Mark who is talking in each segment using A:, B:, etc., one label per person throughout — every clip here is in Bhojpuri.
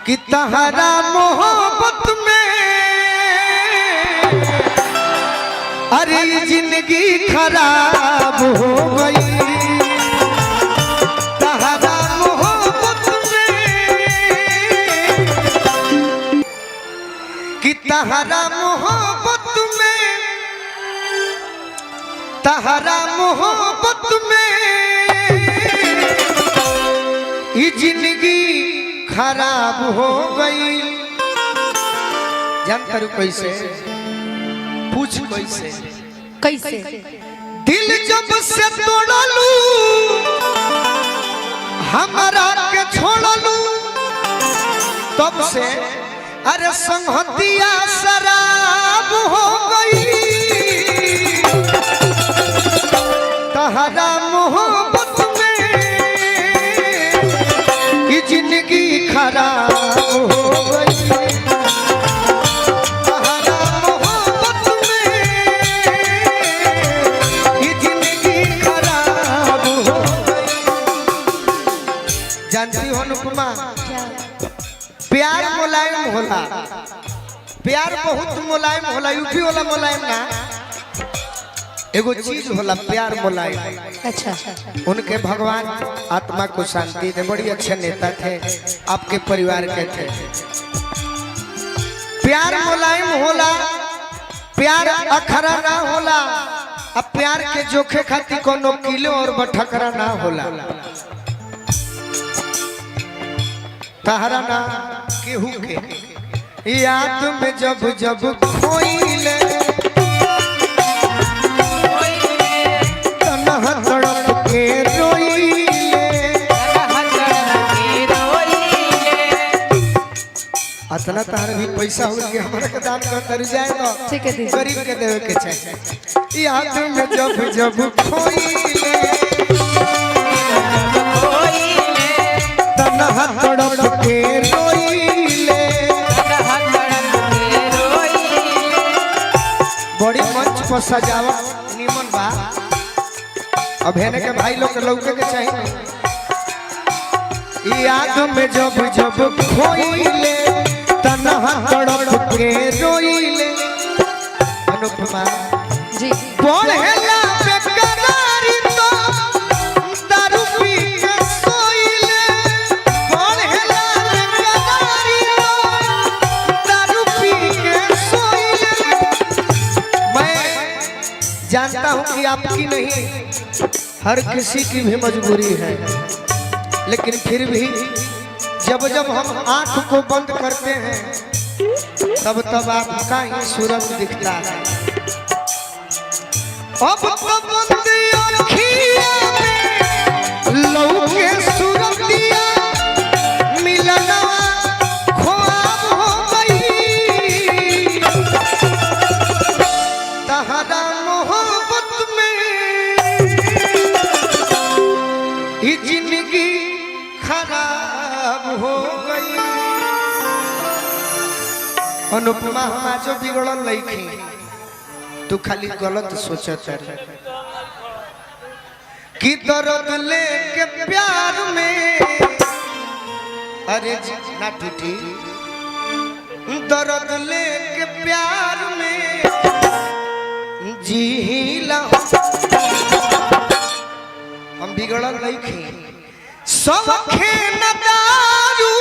A: कि तहरा मोहब्बत में अरे जिंदगी खराब हो गई। तहरा मोहब्बत में कि तहरा मोहब्बत में तहरा मोहब्बत में ये जिंदगी खराब हो गई। जान करू कैसे पूछ कैसे
B: कैसे
A: दिल जब से तोड़लू हमारा के छोड़लू तब से अरे संहतिया शराब हो गई। तहरा मोहब्बत में ये जिंदगी खराब हो गई। तहरा मोहब्बत में ये जिंदगी खराब हो गई। जानती हो अनुपमा प्यार मुलायम होला, प्यार बहुत मुलायम होला। यूपी वाला मुलायम ना एगो चीज होला प्यार मुलायम।
B: अच्छा
A: उनके भगवान आत्मा को शांति दे, बड़ी अच्छे नेता थे, आपके परिवार के थे। प्यार मुलायम होला, प्यार अखरा ना होला। अब प्यार के जोखे खाती कोनो किलो और बठकरा ना होला। तहरा ना केहू के याद में जब जब खोइले अतना तार भी पैसा हो गया हमारा के दान कर जाए तो
B: ठीक है
A: गरीब के देवे के चाहिए। याद में जब जब खोइले तन्हा तड़प के रोइले। बड़ी मंच पर सजावट निमन बा। अब है के भाई लोग के लौके के चाहिए। याद में जब जब खोइले तन्हा तड़प के रोइले। अनुपमा
B: जी
A: पढ़ेला बेकरारी तो दारू पी के सोइले। पढ़ेला बेकरारी तो दारू पी के सोइले। मैं जानता हूँ कि आपकी नहीं हर किसी की भी मजबूरी है, लेकिन फिर भी जब जब हम आंख को बंद करते हैं तब तब आपका ही सूरज दिखता है। अब तो बंद आँखियों में लौके सूरतिया मिलना ख्वाब हो गई। तहरा मोहब्बत में ये जिंदगी खराब हो गई। अनुपमा हम आज बिगड़ल लईखी, तू खाली गलत सोचत है कि दर्द लेके प्यार में अरे ना टूटी। दर्द लेके प्यार में जीला हम बिगड़ल लईखी। सौखे न दारू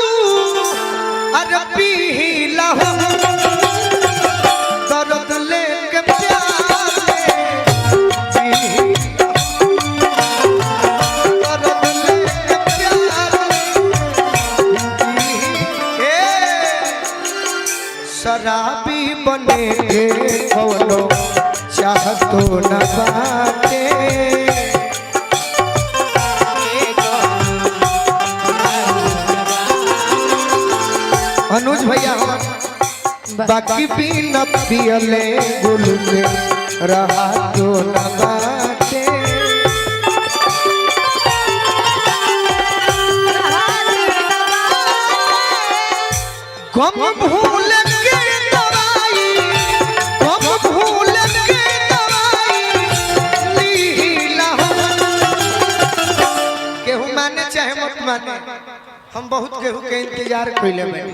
A: अरे पीला दर्द लेके प्यार में जीला। दर्द लेके प्यार में शराबी बने के कौनो चाहतो न बाटे। अनुज भैया बाकी भी न पियले गुल में रहा तो न बाटे। गम भूल के दवाई, गम भूल के दवाई लीला। केहू माने चाहे मत माने हम बहुत केहू के इंतजार कइले बानी,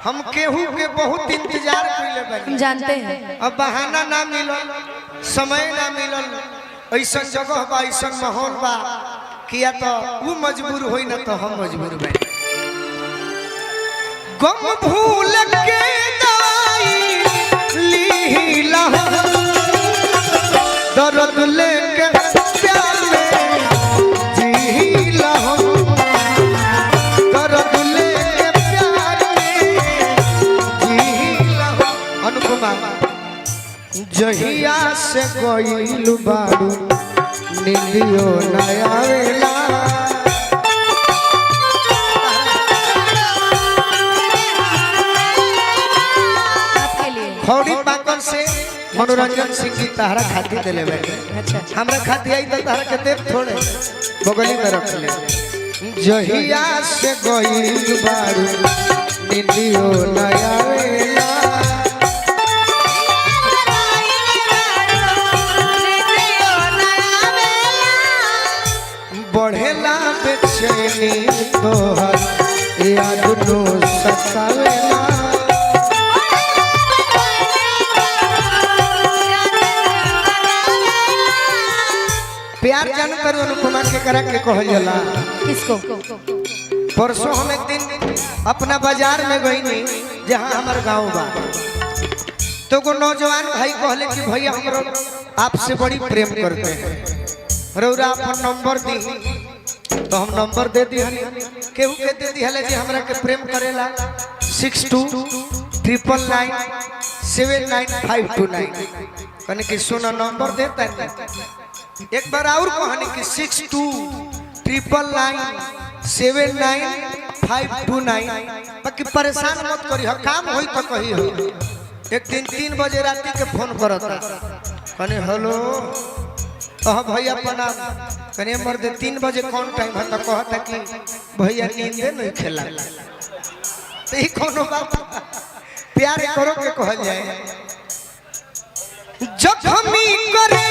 A: हम केहू के बहुत इंतजार कइले बानी।
B: हम जानते हैं
A: अब बहाना ना मिलल, समय ना मिलल, ऐसा जगह बा, ऐसा माहौल बा किया तो वो मजबूर होई ना तो हम मजबूर बानी। गम भूल के दवाई लीला दर्द लेके प्यार में जीला दर्द लेके प्यार में जीला। अनुपमा जहिया से गइल बारू नीलियो नया वेला खौड़ी पाकल से मनोरंजन सिंह की तहरा खाती दिले बैठे।
B: अच्छा
A: हमरा खाती आई तो तहरा के देव थोड़े बगली में रख ले। जहिया से गइल बारू नीलियो नया वेला बढ़ेला बेचैनी तोहर याद नो सतावेला। प्यार जान करो अनुपमा के करा के कहल जाला
B: किसको?
A: परसों हम एक दिन अपना बाजार में गई नहीं जहाँ हमारे गांव बा, तो को नौजवान भाई कहले कि भैया हमरो आपसे बड़ी प्रेम करते हैं, रौरा अपन नंबर दी। तो हम नंबर दे दी, केहू के दे दी हले जी हमरा के प्रेम करेला 6299979529 कने कि सोना नंबर देता है। एक बार और कहानी कि 6299979529। बाकी परेशान मत करी, काम होई तो कही हो। एक दिन 3 बजे राती के फोन करता कने हेलो हाँ भैया प्रणाम कने मर्द 3 बजे कौन टाइम है तो कहता कि भैया नींदे नहीं खेला। तो ही कोनो बात प्यार करो के कहल जाए जखमी करे